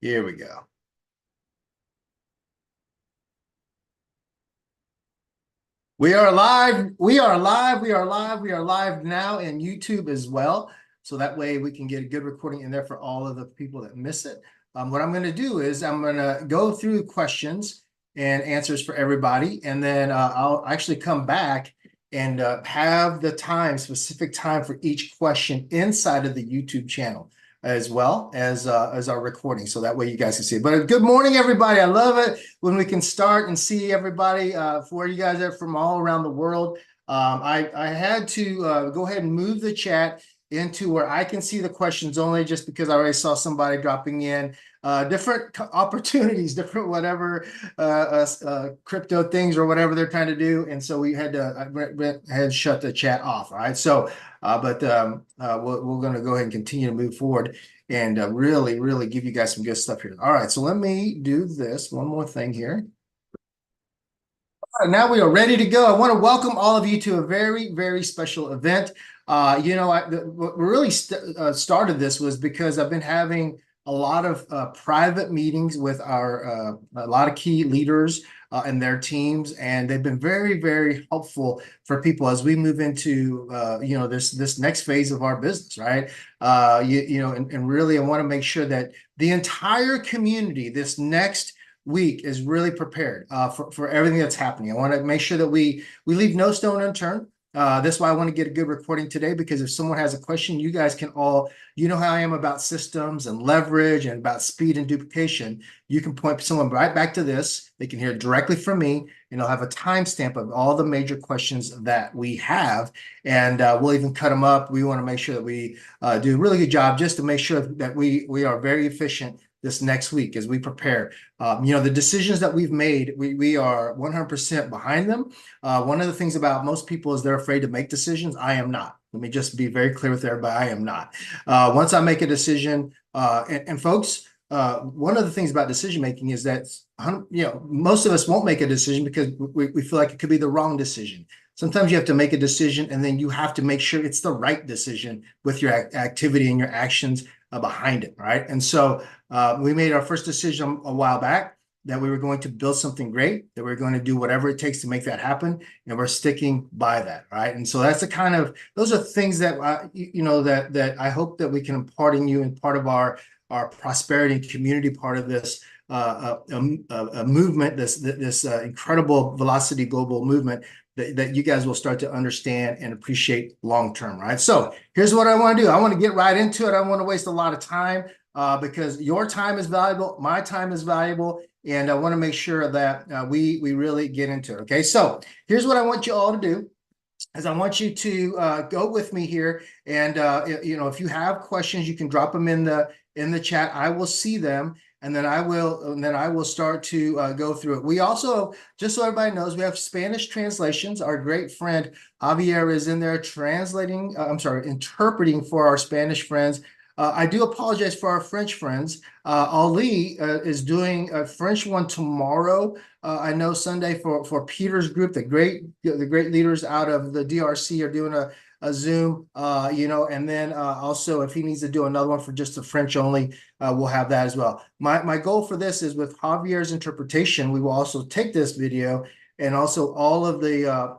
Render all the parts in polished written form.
Here we go. We are live. We are live. We are live. We are live now in YouTube as well. So that way we can get a good recording in there for all of the people that miss it. What I'm going to do is I'm going to go through questions and answers for everybody. And then I'll actually come back and have the specific time for each question inside of the YouTube channel, as well as our recording, so that way you guys can see it. But good morning, everybody. I love it when we can start and see everybody for you guys that are from all around the world. I had to go ahead and move the chat into where I can see the questions only, just because I already saw somebody dropping in different opportunities, different whatever crypto things or whatever they're trying to do, and so we had to shut the chat off. All right, so we're going to go ahead and continue to move forward and really give you guys some good stuff here. All right, so let me do this one more thing here. All right, now we are ready to go. I want to welcome all of you to a very special event. What really started this was because I've been having a lot of private meetings with a lot of key leaders and their teams, and they've been very helpful for people as we move into this next phase of our business, right? And really I want to make sure that the entire community this next week is really prepared for everything that's happening. I want to make sure that we leave no stone unturned. That's why I want to get a good recording today, because if someone has a question, you guys can all, you know how I am about systems and leverage and about speed and duplication. You can point someone right back to this. They can hear it directly from me, and I'll have a timestamp of all the major questions that we have, and we'll even cut them up. We want to make sure that we do a really good job just to make sure that we are very efficient this next week as we prepare. The decisions that we've made, we are 100% behind them. One of the things about most people is they're afraid to make decisions. I am not. Let me just be very clear with everybody. I am not. Once I make a decision, and folks, one of the things about decision making is that most of us won't make a decision because we feel like it could be the wrong decision. Sometimes you have to make a decision, and then you have to make sure it's the right decision with your activity and your actions behind it, right? And so we made our first decision a while back that we were going to build something great, that we're going to do whatever it takes to make that happen, and we're sticking by that, right? And so that's those are things that that I hope that we can impart in you, and part of our prosperity and community, part of this a movement, this incredible ViLocity global movement that you guys will start to understand and appreciate long term, right? So here's what I want to do. I want to get right into it. I don't want to waste a lot of time because your time is valuable, my time is valuable, and I want to make sure that we really get into it. Okay, so here's what I want you all to do. As I want you to go with me here, and if you have questions, you can drop them in the chat. I will see them, and then I will start to go through it. We also, just so everybody knows, we have Spanish translations. Our great friend Javier is in there interpreting for our Spanish friends. I do apologize for our French friends. Ali is doing a French one tomorrow. I know Sunday for Peter's group, the great leaders out of the DRC are doing a Zoom, and then also if he needs to do another one for just the French only, we'll have that as well. My goal for this is with Javier's interpretation, we will also take this video, and also all of the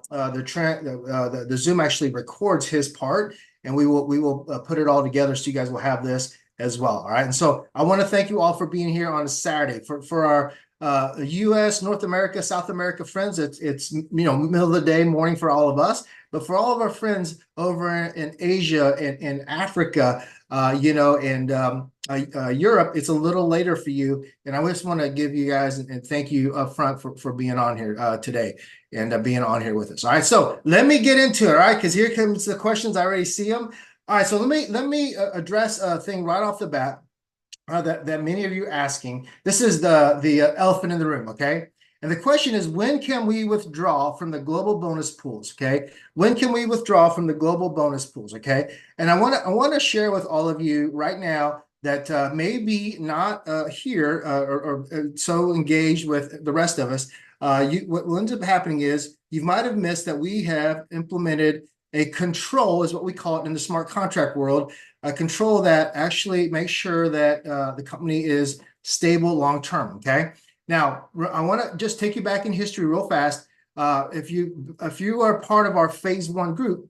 Zoom actually records his part, and we will put it all together so you guys will have this as well. All right, and so I want to thank you all for being here on a Saturday for our US, North America, South America friends. It's middle of the day, morning for all of us, but for all of our friends over in Asia and Africa, and Europe, it's a little later for you. And I just want to give you guys and thank you up front for being on here today and being on here with us. All right, so let me get into it. All right, because here comes the questions. I already see them. All right, so let me address a thing right off the bat that many of you are asking. This is the elephant in the room, okay? And the question is, when can we withdraw from the global bonus pools? Okay, when can we withdraw from the global bonus pools? Okay, and I want to share with all of you right now that maybe not here or so engaged with the rest of us. What ends up happening is you might have missed that we have implemented a control is what we call it in the smart contract world, a control that actually makes sure that the company is stable long-term, okay? Now, I want to just take you back in history real fast. If you are part of our phase 1 group,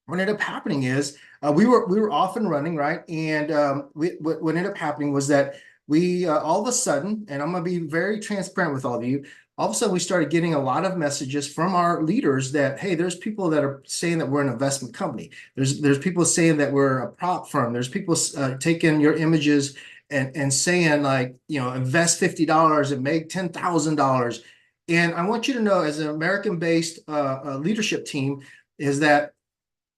what ended up happening is we were off and running, right? And what ended up happening was that we all of a sudden, and I'm going to be very transparent with all of you, all of a sudden we started getting a lot of messages from our leaders that, hey, there's people that are saying that we're an investment company. There's people saying that we're a prop firm. There's people taking your images and saying, like, you know, invest $50 and make $10,000. And I want you to know, as an American-based leadership team, is that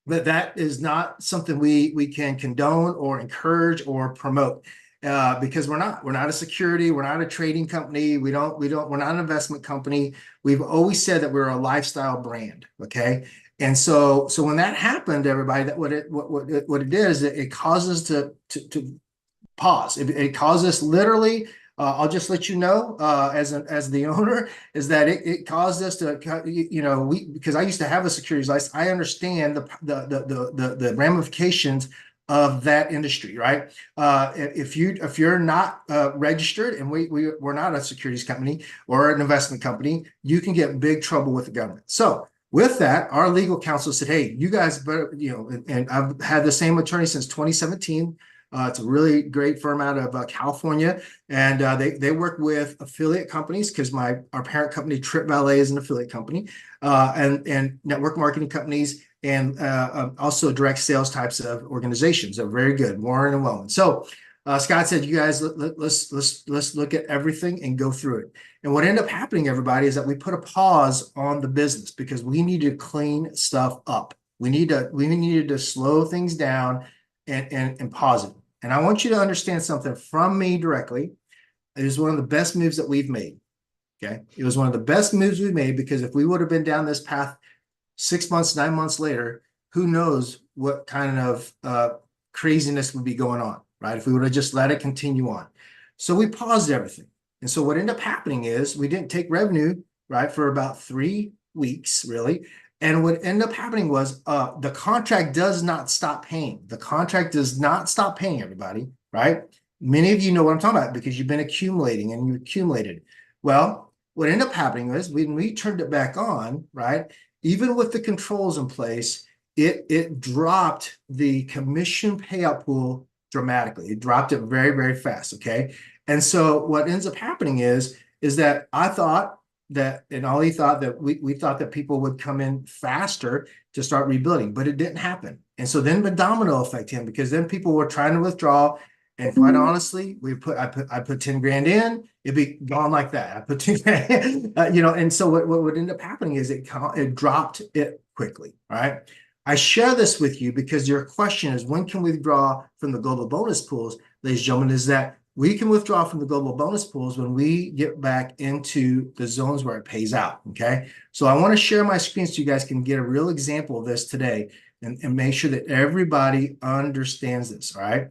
that is not something we can condone or encourage or promote, because we're not a security, we're not a trading company, we're not an investment company. We've always said that we're a lifestyle brand, okay? And so when that happened, everybody, that what it did is it causes us to pause. It caused us literally. I'll just let you know, as the owner, is that it caused us to, you know, because I used to have a securities license, I understand the ramifications of that industry, right? If you're not registered, and we're not a securities company or an investment company, you can get in big trouble with the government. So with that, our legal counsel said, hey, you guys better, you know, and I've had the same attorney since 2017. It's a really great firm out of California, and they work with affiliate companies, because our parent company Trip Valet is an affiliate company, and network marketing companies, and also direct sales types of organizations. They're very good, Warren and Wellman. So Scott said, you guys, let's look at everything and go through it. And what ended up happening, everybody, is that we put a pause on the business because we needed to clean stuff up. We needed to slow things down and pause it. And I want you to understand something from me directly. It is one of the best moves that we've made. Okay. It was one of the best moves we made, because if we would have been down this path 6 months, 9 months later, who knows what kind of craziness would be going on, right? If we would have just let it continue on. So we paused everything. And so what ended up happening is we didn't take revenue, right, for about 3 weeks, really. And what ended up happening was the contract does not stop paying. The contract does not stop paying, everybody, right? Many of you know what I'm talking about, because you've been accumulating and you accumulated. Well, what ended up happening was when we turned it back on, right, even with the controls in place, it dropped the commission payout pool dramatically. It dropped it very, very fast, okay? And so what ends up happening is that I thought that, and Ollie thought that we thought that people would come in faster to start rebuilding, but it didn't happen. And so then the domino effect him, because then people were trying to withdraw, and quite honestly, I put 10 grand in, it'd be gone like that. I put 10 grand, you know, and so what would end up happening is it dropped it quickly, right? I share this with you because your question is, when can we withdraw from the global bonus pools, ladies and gentlemen, is that we can withdraw from the global bonus pools when we get back into the zones where it pays out, okay? So I want to share my screen so you guys can get a real example of this today, and make sure that everybody understands this, all right?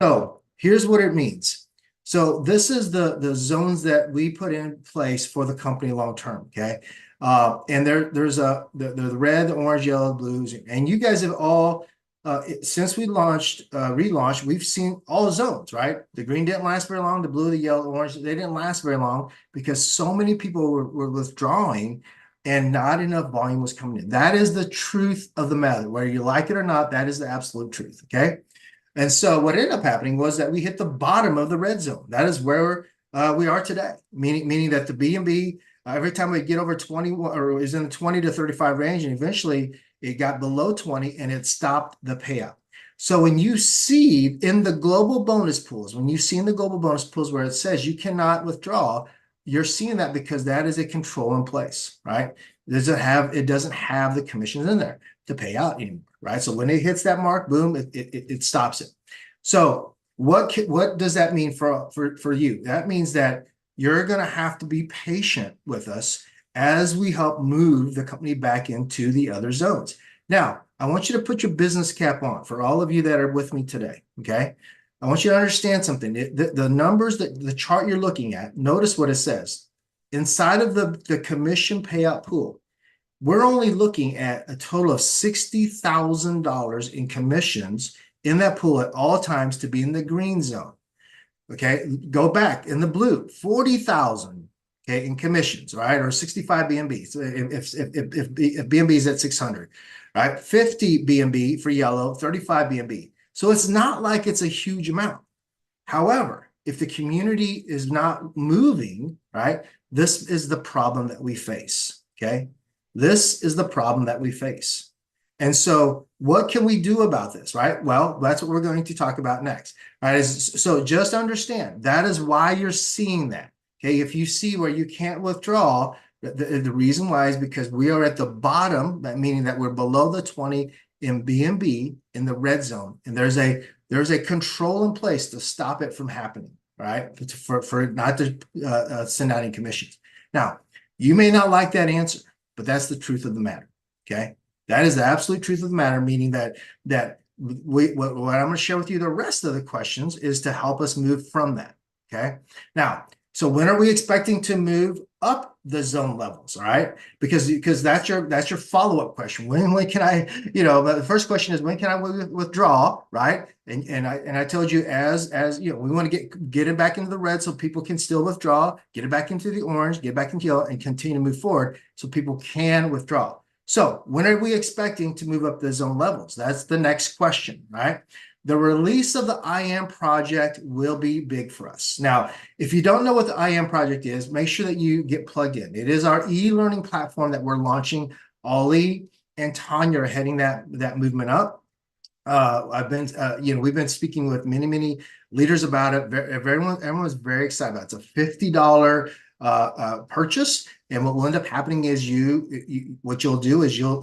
So here's what it means. So this is the zones that we put in place for the company long-term, okay? And there's the red, the orange, yellow, blues, and you guys have all, since we relaunched, we've seen all zones, right? The green didn't last very long. The blue, the yellow, the orange, they didn't last very long, because so many people were withdrawing and not enough volume was coming in. That is the truth of the matter. Whether you like it or not, that is the absolute truth, okay? And so what ended up happening was that we hit the bottom of the red zone. That is where we are today, meaning that the BNB, every time we get over 20, or is in the 20 to 35 range, and eventually it got below 20 and it stopped the payout. So when you see in the global bonus pools, where it says you cannot withdraw, you're seeing that because that is a control in place, right? It doesn't have the commissions in there to pay out anymore, right? So when it hits that mark, boom, it stops it. So what does that mean for you? That means that you're going to have to be patient with us as we help move the company back into the other zones. Now, I want you to put your business cap on for all of you that are with me today, okay? I want you to understand something. The numbers, the chart you're looking at, notice what it says. Inside of the commission payout pool, we're only looking at a total of $60,000 in commissions in that pool at all times to be in the green zone. Okay, go back in the blue, 40,000, okay, in commissions, right? Or 65 BNB. So if BNB is at 600, right? 50 BNB for yellow, 35 BNB. So it's not like it's a huge amount. However, if the community is not moving, right, this is the problem that we face, okay? This is the problem that we face. And so what can we do about this, right? Well, that's what we're going to talk about next, right? So just understand, that is why you're seeing that, okay? If you see where you can't withdraw, the reason why is because we are at the bottom, that meaning that we're below the 20 in BNB in the red zone. And there's a control in place to stop it from happening, right? For not to send out any commissions. Now, you may not like that answer, but that's the truth of the matter, okay? That is the absolute truth of the matter, meaning that what I'm going to share with you the rest of the questions is to help us move from that, okay? Now, so when are we expecting to move up the zone levels, all right? Because that's your follow-up question. When can I, the first question is, when can I withdraw, right? And I told you, as we want to get it back into the red so people can still withdraw, get it back into the orange, get back into yellow, and continue to move forward so people can withdraw. So when are we expecting to move up the zone levels? That's the next question, right? The release of the IAM project will be big for us. Now, if you don't know what the IAM project is, make sure that you get plugged in. It is our e-learning platform that we're launching. Ollie and Tanya are heading that movement up. We've been speaking with many leaders about it. Everyone's very excited about it. It's a $50 purchase, and what will end up happening is what you'll do is you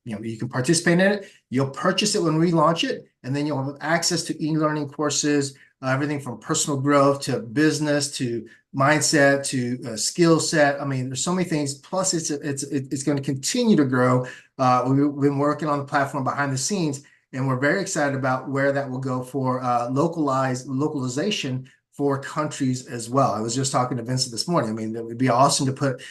can participate in it. You'll purchase it when we launch it, and then you'll have access to e-learning courses, everything from personal growth to business to mindset to skill set. I mean, there's so many things. Plus, it's going to continue to grow. We've been working on the platform behind the scenes, and we're very excited about where that will go for localization for countries as well. I was just talking to Vincent this morning. I mean, it would be awesome to put,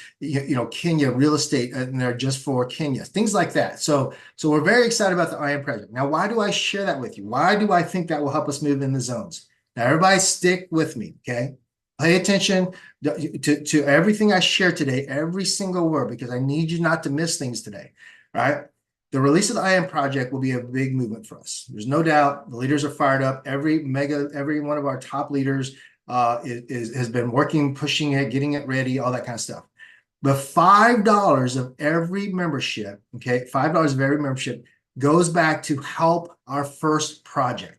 Kenya real estate in there just for Kenya, things like that. So we're very excited about the IAM project. Now, why do I share that with you? Why do I think that will help us move in the zones? Now, everybody stick with me, okay? Pay attention to everything I share today, every single word, because I need you not to miss things today, right? The release of the IAM project will be a big movement for us. There's no doubt. The leaders are fired up. Every one of our top leaders has been working, pushing it, getting it ready, all that kind of stuff. But $5 of every membership, okay, $5 of every membership goes back to help our first project.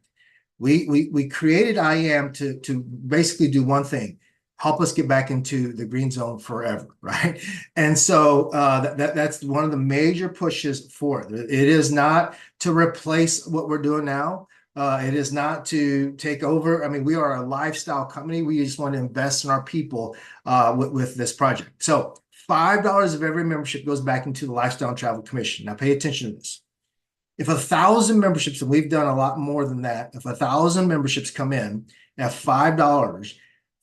We created IAM to basically do one thing: help us get back into the green zone forever, right? And so that's one of the major pushes for it. It is not to replace what we're doing now. It is not to take over. I mean, we are a lifestyle company. We just want to invest in our people with this project. So $5 of every membership goes back into the Lifestyle and Travel Commission. Now pay attention to this. If 1,000 memberships, and we've done a lot more than that, if 1,000 memberships come in at $5,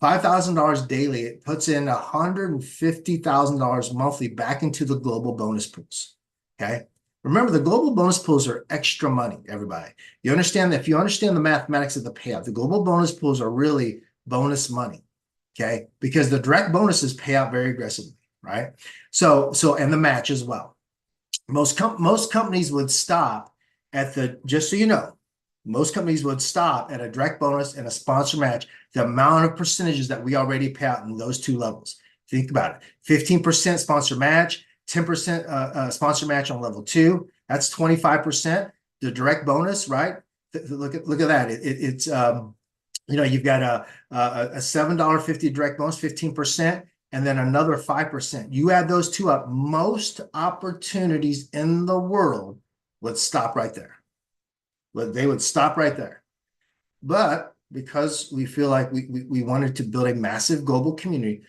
$5,000 daily, it puts in $150,000 monthly back into the global bonus pools. Okay. Remember, the global bonus pools are extra money, everybody. You understand that if you understand the mathematics of the payout, the global bonus pools are really bonus money. Okay. Because the direct bonuses pay out very aggressively, right? So, and the match as well. Most companies would stop at just so you know, most companies would stop at a direct bonus and a sponsor match, the amount of percentages that we already pay out in those two levels. Think about it. 15% sponsor match, 10% sponsor match on level 2. That's 25%. The direct bonus, right? Look at that. It's you've got a $7.50 direct bonus, 15%, and then another 5%. You add those two up, most opportunities in the world would stop right there. But they would stop right there. But because we feel like we wanted to build a massive global community,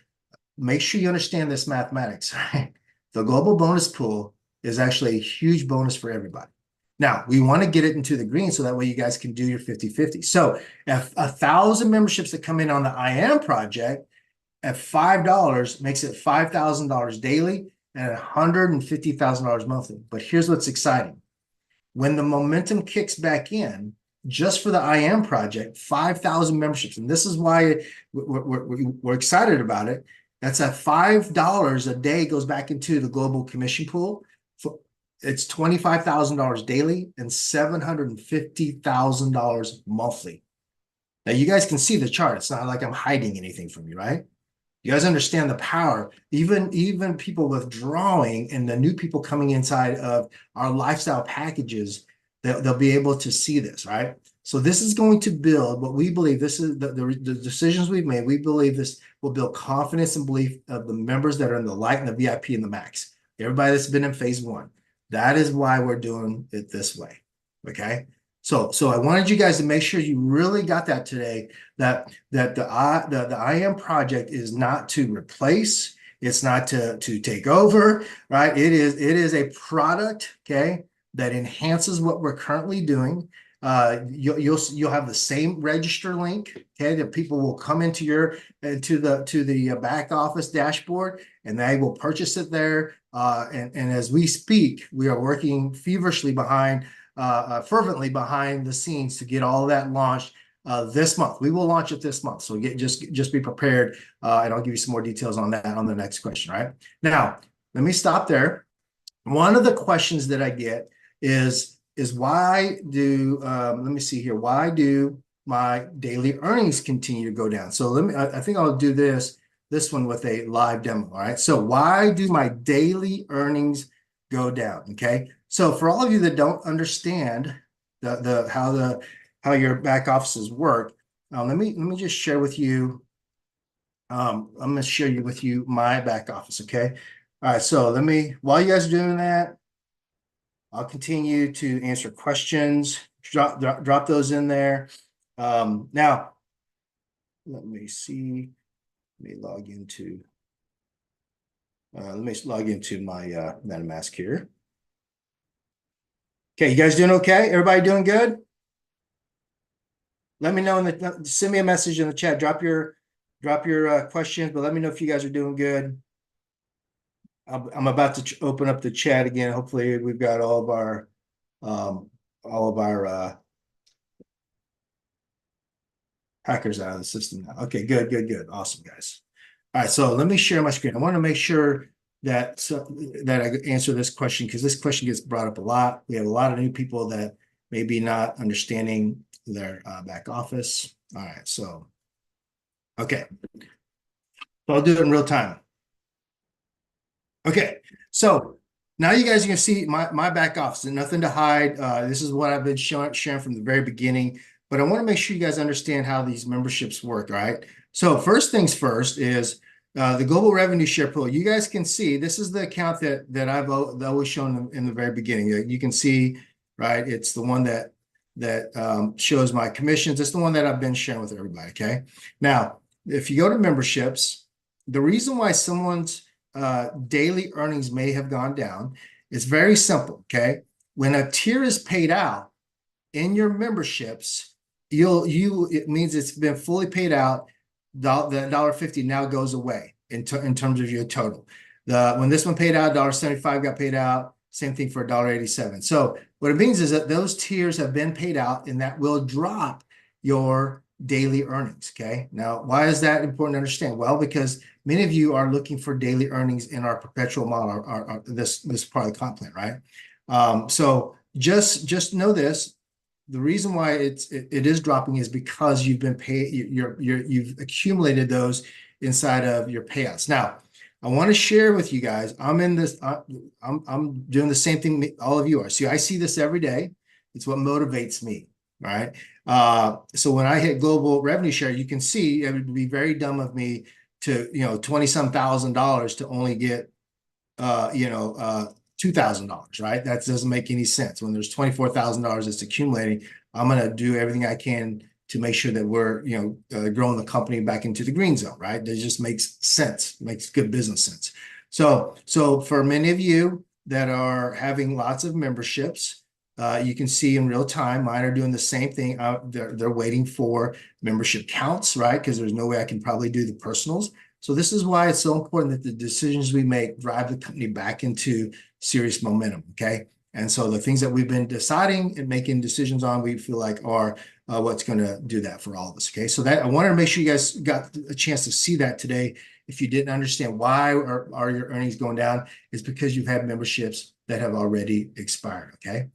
make sure you understand this mathematics, right? The global bonus pool is actually a huge bonus for everybody. Now, we want to get it into the green so that way you guys can do your 50-50. So if 1,000 memberships that come in on the IAM project at $5 makes it $5,000 daily, and $150,000 monthly. But here's what's exciting. When the momentum kicks back in, just for the IAM project, 5,000 memberships. And this is why we're excited about it. That's at $5 a day goes back into the global commission pool. It's $25,000 daily and $750,000 monthly. Now you guys can see the chart. It's not like I'm hiding anything from you, right? You guys understand the power. Even people withdrawing and the new people coming inside of our lifestyle packages, they'll be able to see this, right? So this is going to build what we believe. This is the decisions we've made. We believe this will build confidence and belief of the members that are in the light and the VIP and the max. Everybody that's been in phase one. That is why we're doing it this way. Okay. So I wanted you guys to make sure you really got that today, that the IAM project is not to replace, it's not to take over, right? It is a product, okay, that enhances what we're currently doing. You'll have the same register link, okay, that people will come into the back office dashboard and they will purchase it there. And as we speak, we are working feverishly fervently behind the scenes to get all of that launched this month. We will launch it this month. So just be prepared. And I'll give you some more details on that on the next question, right? Now, let me stop there. One of the questions that I get is why do, let me see here. Why do my daily earnings continue to go down? So I think I'll do this one with a live demo. All right. So why do my daily earnings go down? Okay. So for all of you that don't understand how your back offices work, let me just share with you. I'm going to share with you my back office. Okay. All right. So while you guys are doing that, I'll continue to answer questions. Drop those in there. Now, let me see. Let me log into my MetaMask here. Okay, you guys doing okay? Everybody doing good? Let me know send me a message in the chat. Drop your questions, but let me know if you guys are doing good. I'm about to open up the chat again. Hopefully, we've got all of our hackers out of the system now. Okay, good. Awesome, guys. All right, so let me share my screen. I want to make sure that I answer this question because this question gets brought up a lot. We have a lot of new people that may be not understanding their back office. All right, so okay. So I'll do it in real time. Okay, so now you guys are gonna see my back office. There's nothing to hide. This is what I've been sharing from the very beginning, but I want to make sure you guys understand how these memberships work, all right? So first things first is the global revenue share pool. You guys can see this is the account that I've always shown in the very beginning. You can see, right? It's the one that shows my commissions. It's the one that I've been sharing with everybody, okay? Now, if you go to memberships, the reason why someone's daily earnings may have gone down is very simple, okay? When a tier is paid out in your memberships, it means it's been fully paid out. The $1.50 now goes away in terms of your total. When this one paid out, $1.75 got paid out. Same thing for $1.87. So what it means is that those tiers have been paid out, and that will drop your daily earnings. Okay. Now, why is that important to understand? Well, because many of you are looking for daily earnings in our perpetual model, this part of the comp plan, right? So just know this. The reason why it is dropping is because you've been paid, you've accumulated those inside of your payouts. Now, I want to share with you guys. I'm doing the same thing all of you are. See, I see this every day. It's what motivates me, right? So when I hit global revenue share, you can see it would be very dumb of me to, $20-some thousand to only get, $2,000, right? That doesn't make any sense. When there's $24,000 that's accumulating, I'm going to do everything I can to make sure that we're, growing the company back into the green zone, right? That just makes sense, makes good business sense. So for many of you that are having lots of memberships, you can see in real time, mine are doing the same thing. They're waiting for membership counts, right? Because there's no way I can probably do the personals. So this is why it's so important that the decisions we make drive the company back into serious momentum, okay? And so the things that we've been deciding and making decisions on, we feel like are what's going to do that for all of us, okay? So that I wanted to make sure you guys got a chance to see that today. If you didn't understand why are your earnings going down, it's because you've had memberships that have already expired, okay?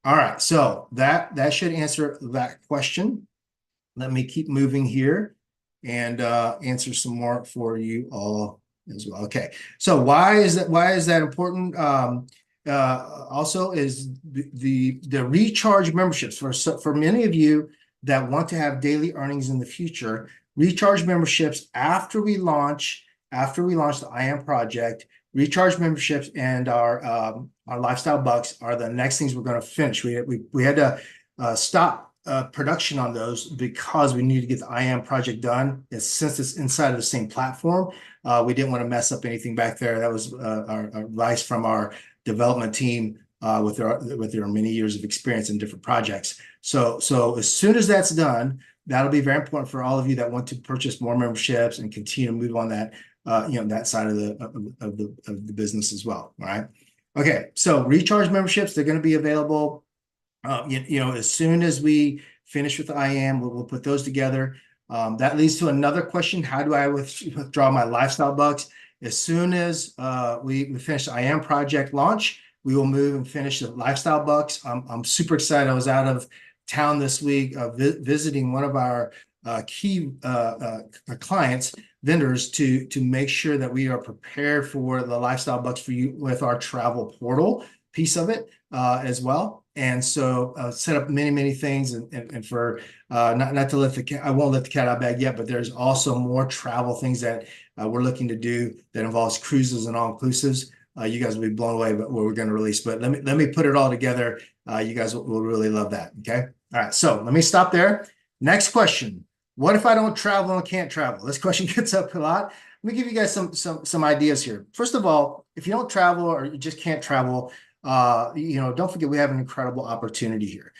All right, so that should answer that question. Let me keep moving here and answer some more for you all as well. Okay, so why is that important? Also is the recharge memberships for many of you that want to have daily earnings in the future. Recharge memberships after we launch the IAM project. Recharge memberships and our lifestyle bucks are the next things we're going to finish. We had to stop production on those because we need to get the IAM project done. Since it's inside of the same platform, we didn't want to mess up anything back there. That was our advice from our development team with their many years of experience in different projects. So as soon as that's done, that'll be very important for all of you that want to purchase more memberships and continue to move on that that side of the business as well. All right. Okay. So recharge memberships, they're going to be available. As soon as we finish with IAM, we'll put those together. That leads to another question. How do I withdraw my lifestyle bucks? As soon as we finish the IAM project launch, we will move and finish the lifestyle bucks. I'm super excited. I was out of town this week visiting one of our key clients, vendors, to make sure that we are prepared for the lifestyle bucks for you with our travel portal piece of it as well. And so set up many things and for not to let I won't let the cat out of the bag yet, but there's also more travel things that we're looking to do that involves cruises and all-inclusives. You guys will be blown away by what we're going to release, but let me put it all together. You guys will really love that. Okay. All right. So let me stop there. Next question. What if I don't travel and can't travel? This question gets up a lot. Let me give you guys some ideas here. First of all, if you don't travel or you just can't travel, don't forget we have an incredible opportunity here.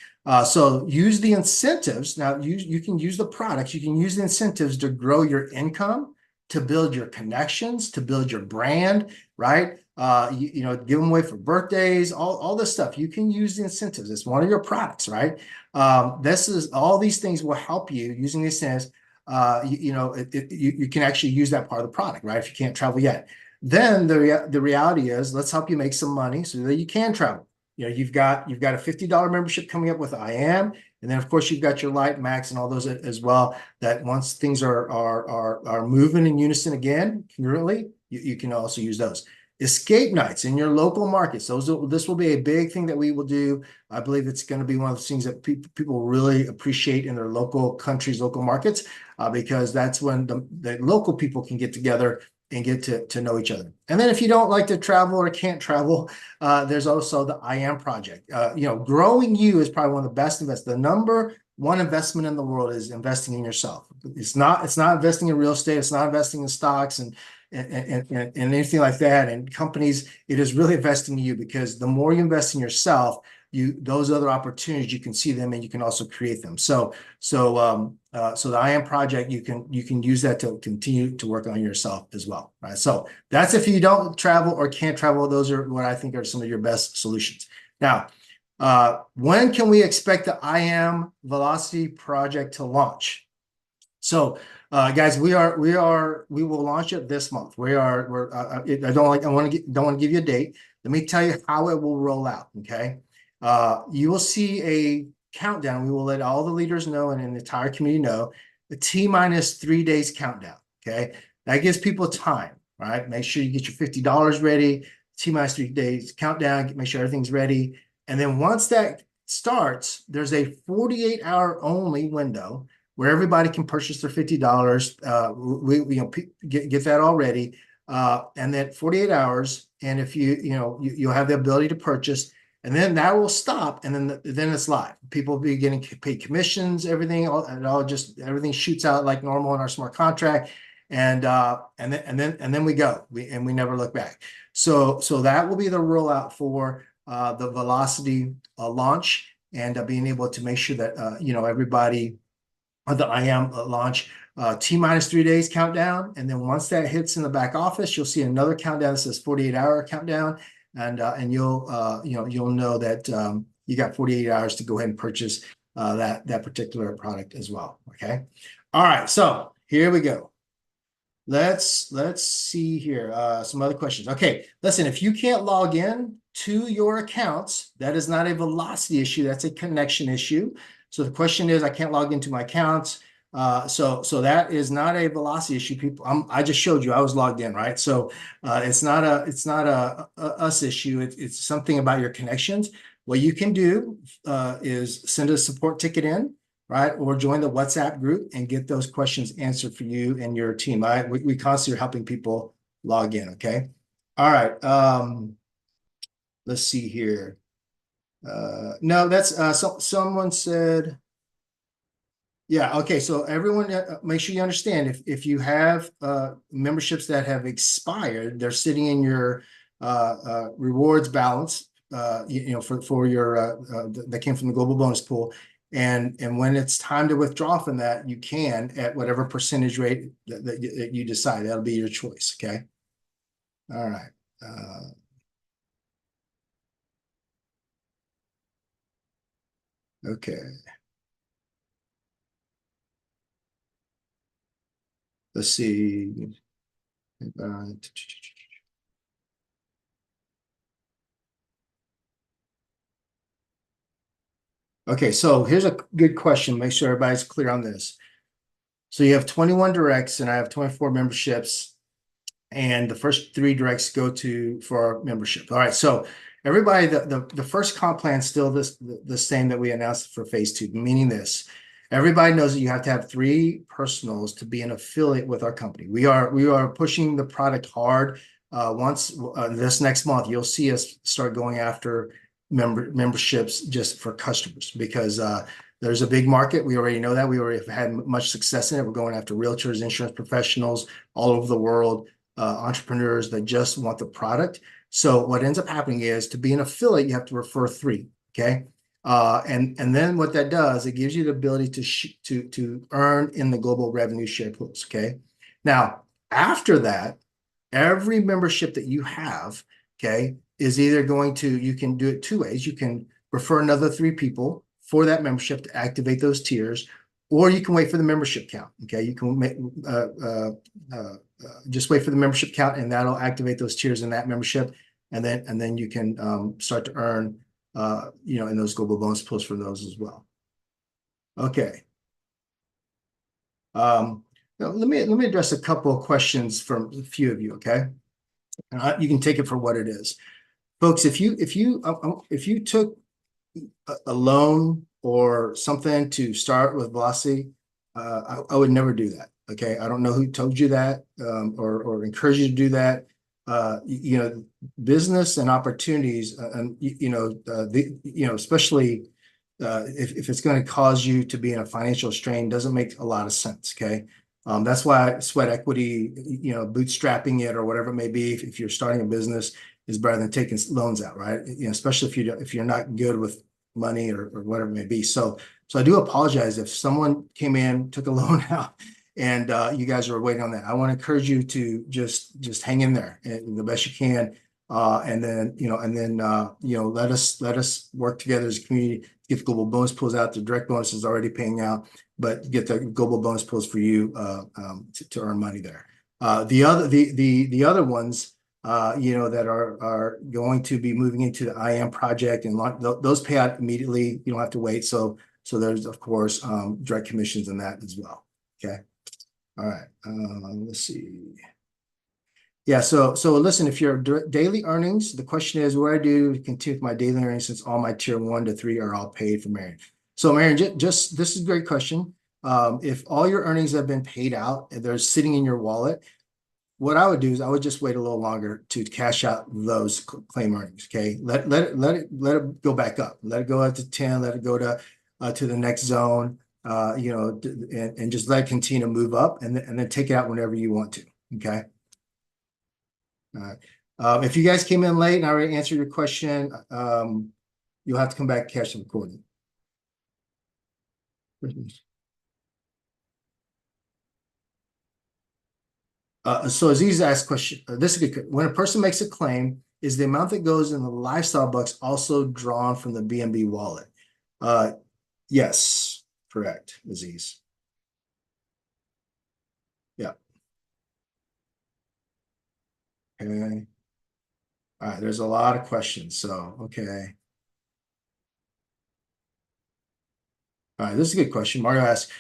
So use the incentives. Now you can use the products, you can use the incentives to grow your income, to build your connections, to build your brand, right? Give them away for birthdays, all this stuff. You can use the incentives. It's one of your products, right? All these things will help you using the incentives. You can actually use that part of the product, right? If you can't travel yet. Then the reality is, let's help you make some money so that you can travel. You've got a $50 membership coming up with IAM, and then of course you've got your Light, Max, and all those as well. That once things are moving in unison again, congruently, you can also use those. Escape nights in your local markets. This will be a big thing that we will do. I believe it's going to be one of the things that people really appreciate in their local countries, local markets, because that's when the local people can get together and get to know each other. And then if you don't like to travel or can't travel, there's also the IAM project. Growing you is probably one of the best investments. The number one investment in the world is investing in yourself. It's not investing in real estate. It's not investing in stocks and anything like that. And companies, it is really investing in you, because the more you invest in yourself, those other opportunities, you can see them and you can also create them. So the IAM project, you can use that to continue to work on yourself as well, right? So that's if you don't travel or can't travel. Those are what I think are some of your best solutions. Now, when can we expect the IAM ViLocity project to launch? So, guys, we will launch it this month. I don't want to give you a date. Let me tell you how it will roll out. Okay. You will see a countdown. We will let all the leaders know and the entire community know the T-minus 3 days countdown. Okay. That gives people time, right? Make sure you get your $50 ready, T-minus 3 days countdown, make sure everything's ready. And then once that starts, there's a 48-hour only window where everybody can purchase their $50. Get that all ready. And then 48 hours. And if you'll have the ability to purchase, and then that will stop, and then it's live. People will be getting paid commissions, everything shoots out like normal in our smart contract, and then we go. We never look back. So that will be the rollout for the ViLocity launch, and being able to make sure that everybody the IAM launch T-minus 3 days countdown. And then once that hits in the back office, you'll see another countdown that says 48-hour countdown. And you'll know that you got 48 hours to go ahead and purchase that particular product as well. Okay. All right. So here we go. Let's see here. Some other questions. Okay. Listen, if you can't log in to your accounts, that is not a velocity issue. That's a connection issue. So the question is, I can't log into my accounts. So that is not a velocity issue. People, I just showed you I was logged in, right? So it's not a us issue. It's something about your connections. What you can do is send a support ticket in, right? Or join the WhatsApp group and get those questions answered for you and your team. We constantly are helping people log in. Okay. All right. Let's see here. No, that's someone said. Yeah, okay. So everyone, make sure you understand if you have memberships that have expired, they're sitting in your rewards balance, for your that came from the global bonus pool. And when it's time to withdraw from that, you can at whatever percentage rate that you decide. That'll be your choice. Okay. All right. Okay. Let's see. Okay, so here's a good question. Make sure everybody's clear on this. So you have 21 directs and I have 24 memberships, and the first 3 directs go for our membership. All right, so everybody, the first comp plan is still the same that we announced for phase 2, meaning this. Everybody knows that you have to have 3 personals to be an affiliate with our company. We are pushing the product hard. Once this next month, you'll see us start going after memberships just for customers, because there's a big market. We already know that. We already have had much success in it. We're going after realtors, insurance professionals all over the world, entrepreneurs that just want the product. So what ends up happening is, to be an affiliate, you have to refer 3. Okay. And then what that does, it gives you the ability to earn in the global revenue share pools. Okay. Now, after that, every membership that you have, okay, is either you can do it 2 ways. You can refer another 3 people for that membership to activate those tiers, or you can wait for the membership count. Okay. You can just wait for the membership count, and that'll activate those tiers in that membership. And then you can start to earn, in those global bonus pools for those as well. Okay. Let me address a couple of questions from a few of you. Okay. And you can take it for what it is. Folks, if you took a loan or something to start with ViLocity, I would never do that. Okay. I don't know who told you that, or encouraged you to do that. Business and opportunities, and especially if it's going to cause you to be in a financial strain, doesn't make a lot of sense. Okay. That's why sweat equity, bootstrapping it or whatever it may be, if you're starting a business, is better than taking loans out, right? Especially if you're not good with money or whatever it may be. So I do apologize if someone came in, took a loan out, and you guys are waiting on that. I want to encourage you to just hang in there the best you can, and then let us work together as a community to get the global bonus pools out. The direct bonus is already paying out, but get the global bonus pools for you to earn money there. The other ones, that are going to be moving into the IAM project, and those pay out immediately. You don't have to wait. So there's, of course, direct commissions in that as well. Okay. All right. Let's see. Yeah. So listen, if your daily earnings, the question is, what do I do to continue with my daily earnings since all my tier 1 to 3 are all paid for Marion? So Marion, this is a great question. If all your earnings have been paid out and they're sitting in your wallet, what I would do is I would just wait a little longer to cash out those claim earnings. Okay. Let it go back up. Let it go up to 10, let it go to the next zone, and just let it continue to move up, and then take it out whenever you want to. Okay. All right. If you guys came in late and I already answered your question, you'll have to come back and catch the recording. So Aziz asked question, this is a good, when a person makes a claim, is the amount that goes in the lifestyle bucks also drawn from the BNB wallet? Uh, yes, correct, Aziz. Yeah. Okay. All right, there's a lot of questions. So, okay. All right, this is a good question. Mario asks,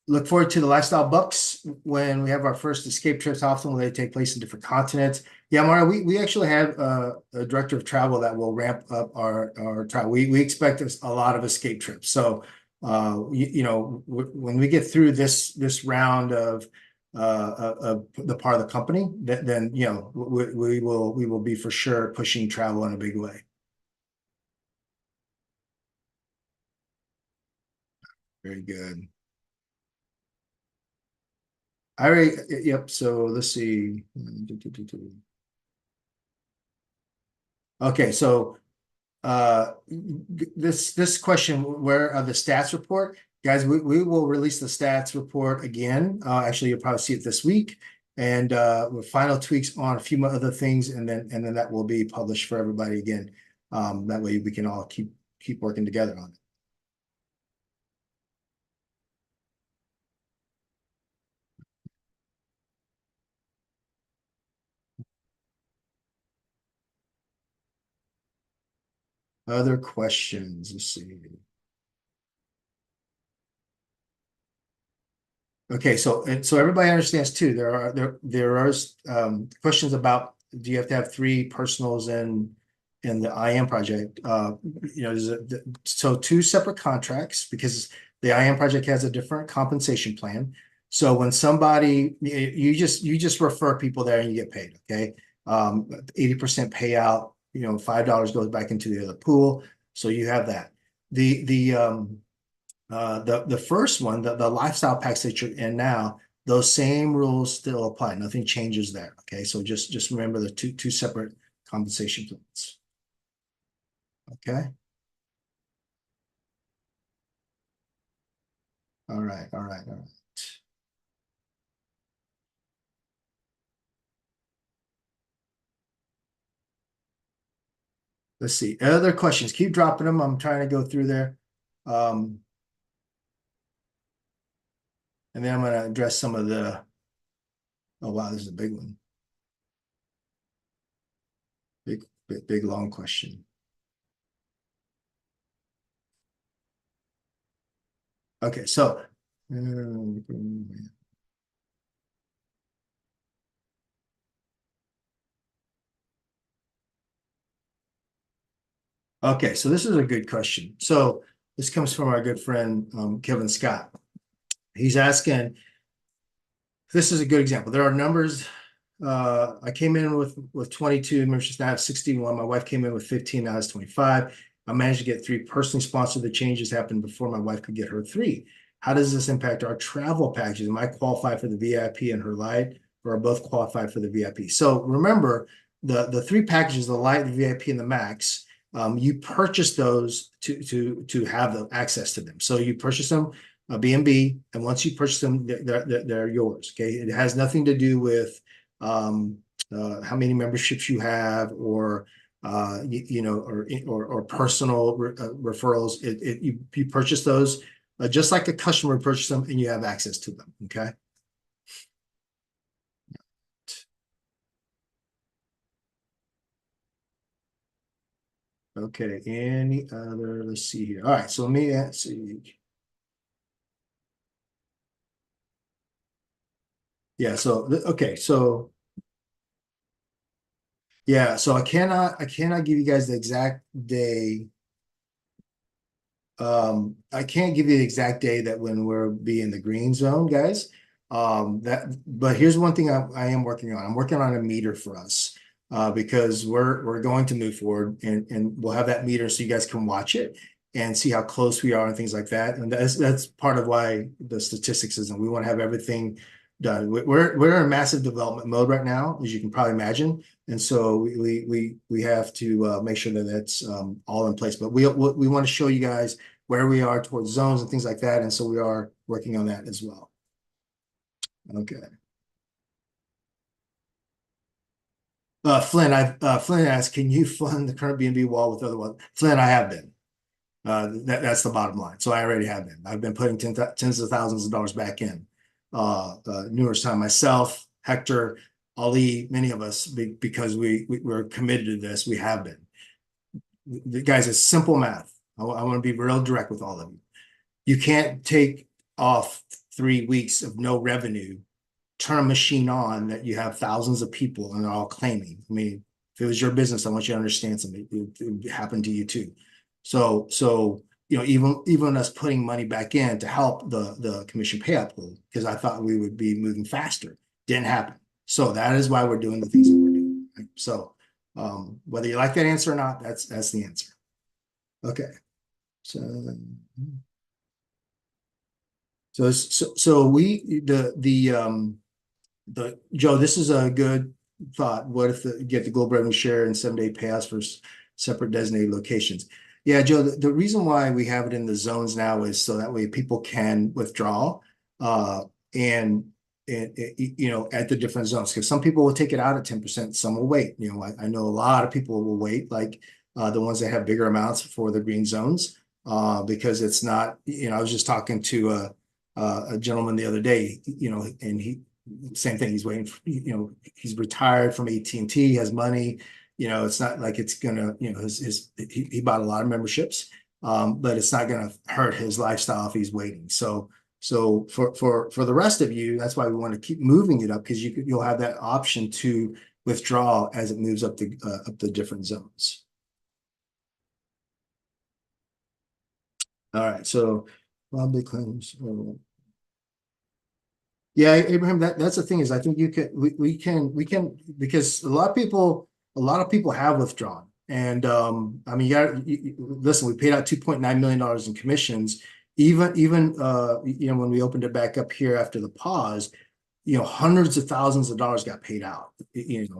look forward to the lifestyle bucks when we have our first escape trips. How often will they take place in different continents? Yeah, Mario, we actually have a director of travel that will ramp up our travel. We expect a lot of escape trips. So, when we get through this round of the part of the company, then we will be for sure pushing travel in a big way. Very good. I already, yep. So let's see. Okay, so this question, where are the stats report? Guys, we will release the stats report again. Actually, you'll probably see it this week. And with final tweaks on a few other things, and then that will be published for everybody again. That way we can all keep working together on it. Other questions? Let's see. Okay, so everybody understands too. There are questions about, do you have to have three personals in the IAM project? So two separate contracts, because the IAM project has a different compensation plan. So when somebody, you just refer people there and you get paid. Okay, 80% payout. $5 goes back into the other pool. So you have that. The first one, the lifestyle packs that you're in now, those same rules still apply. Nothing changes there. Okay, so just remember the two separate compensation plans. Okay. All right. All right. All right. Let's see. Other questions. Keep dropping them. I'm trying to go through there. And then I'm going to address some of the. Oh wow, this is a big one. Big long question. Okay, so okay, so this is a good question. So this comes from our good friend Kevin Scott. He's asking, this is a good example. There are numbers. I came in with 22 memberships, now I have 61. My wife came in with 15, now has 25. I managed to get 3 personally sponsored. The changes happened before my wife could get her 3. How does this impact our travel packages? Am I qualified for the VIP and her light, or are both qualified for the VIP? So remember, the 3 packages, the light, the VIP, and the max, you purchase those to have the access to them. So you purchase them BNB, and once you purchase them, they're yours. Okay, it has nothing to do with how many memberships you have, or or personal referrals. You purchase those just like a customer purchase them, and you have access to them. Okay. Okay. Any other? Let's see here. All right. So let me see. Yeah. So okay. So yeah. So I cannot give you guys the exact day. I can't give you the exact day that when we'll be in the green zone, guys. But here's one thing I am working on. I'm working on a meter for us, because we're going to move forward, and we'll have that meter so you guys can watch it and see how close we are and things like that. And that's part of why the statistics is, and we want to have everything done. We're in massive development mode right now, as you can probably imagine. And so we have to make sure that that's all in place. But we want to show you guys where we are towards zones and things like that. And so we are working on that as well. Okay. Flynn asked, can you fund the current BNB wall with other ones? Flynn, I have been. That's the bottom line. So I already have been. I've been putting tens of thousands of dollars back in. Numerous time myself, Hector, Ali, many of us, because we're committed to this. We have been. The guys, it's simple math. I want to be real direct with all of you. You can't take off 3 weeks of no revenue, turn a machine on that you have thousands of people and they're all claiming. I mean, if it was your business, I want you to understand something. It would happen to you too. So even us putting money back in to help the commission payout pool, because I thought we would be moving faster, didn't happen. So that is why we're doing the things that we're doing. Right? So whether you like that answer or not, that's the answer. Okay. So we Joe, this is a good thought. What if get the global revenue share and 7-day payouts for separate designated locations? Yeah, Joe, the reason why we have it in the zones now is so that way people can withdraw and at the different zones, because some people will take it out at 10%, some will wait. I know a lot of people will wait, like the ones that have bigger amounts for the green zones, because it's not, I was just talking to a gentleman the other day, and same thing, he's waiting for, he's retired from AT&T, has money, it's not like it's gonna, he bought a lot of memberships, but it's not gonna hurt his lifestyle if he's waiting. So for the rest of you, that's why we want to keep moving it up, because you'll have that option to withdraw as it moves up the different zones. All right, so probably claims. Yeah, Abraham, that's the thing is I think we can because a lot of people have withdrawn. And I mean, listen, we paid out $2.9 million in commissions. Even when we opened it back up here after the pause, hundreds of thousands of dollars got paid out.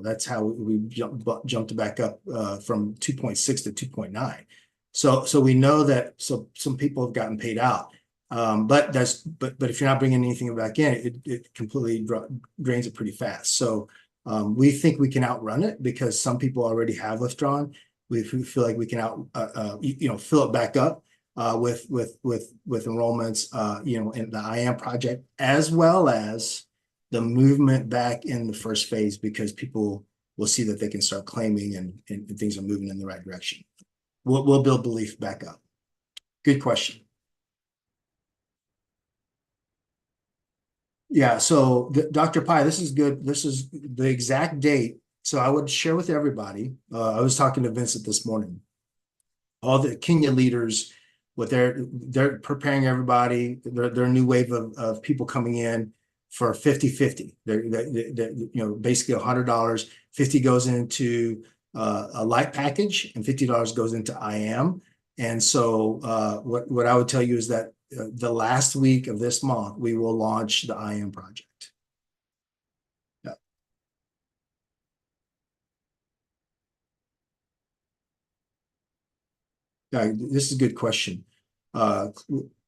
That's how we jumped back up from 2.6 to 2.9. So we know that some people have gotten paid out. But if you're not bringing anything back in, it completely drains it pretty fast. So we think we can outrun it because some people already have withdrawn. We feel like we can fill it back up with enrollments, in the IAM project, as well as the movement back in the first phase, because people will see that they can start claiming and things are moving in the right direction. We'll build belief back up. Good question. Yeah, so Dr. Pai, this is good. This is the exact date. So I would share with everybody. I was talking to Vincent this morning. All the Kenya leaders, what they're preparing everybody, their new wave of people coming in for 50-50. They're basically $100. 50 goes into a light package, and $50 goes into IAM. And so what I would tell you is that the last week of this month, we will launch the IAM project. Yeah. Yeah, this is a good question.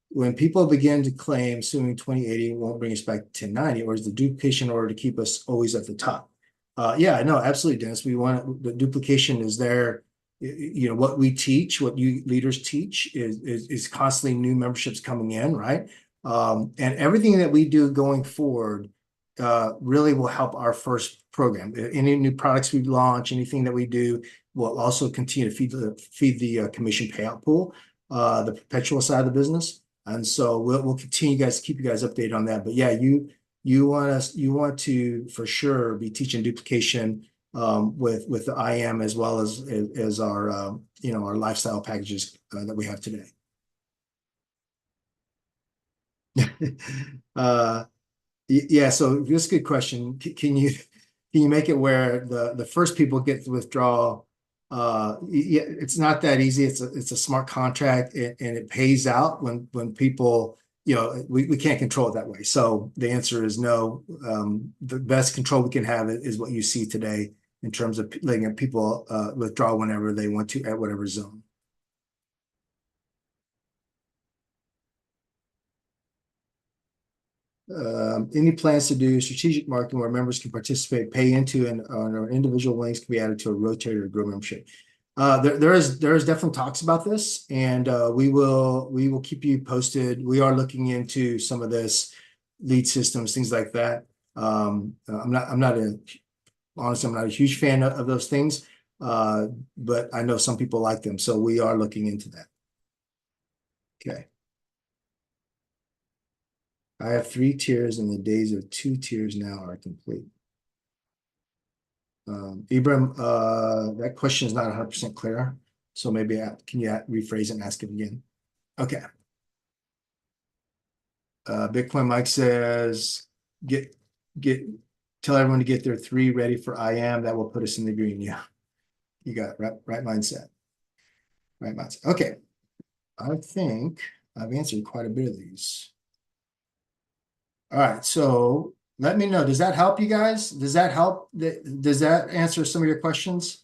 When people begin to claim, assuming 2080 won't bring us back to 1090, or is the duplication order to keep us always at the top? Yeah, no, absolutely, Dennis. We want the duplication is there. What we teach, what you leaders teach is constantly new memberships coming in, right? And everything that we do going forward really will help our first program. Any new products we launch, anything that we do will also continue to feed the commission payout pool, the perpetual side of the business. And so we'll continue, guys, keep you guys updated on that. But yeah, you want to for sure be teaching duplication with the IAM as well as our our lifestyle packages that we have today. Yeah, so this is a good question. Can you make it where the first people get to withdraw? Yeah, it's not that easy. It's a smart contract, and it pays out when people, we can't control it that way. So the answer is no. The best control we can have is what you see today in terms of letting people withdraw whenever they want to at whatever zone. Any plans to do strategic marketing where members can participate, pay into, and or individual links can be added to a rotator to grow membership. There is definitely talks about this, and we will keep you posted. We are looking into some of this, lead systems, things like that. Honestly, I'm not a huge fan of those things, but I know some people like them, so we are looking into that. Okay. I have 3 tiers, and the days of 2 tiers now are complete. Ibrahim, that question is not 100% clear, so maybe can you rephrase it and ask it again? Okay. Bitcoin Mike says, tell everyone to get their 3 ready for IAM. That will put us in the green. Yeah, you got it. Right mindset. Right mindset. Okay. I think I've answered quite a bit of these. All right, so let me know. Does that help you guys? Does that help? Does that answer some of your questions?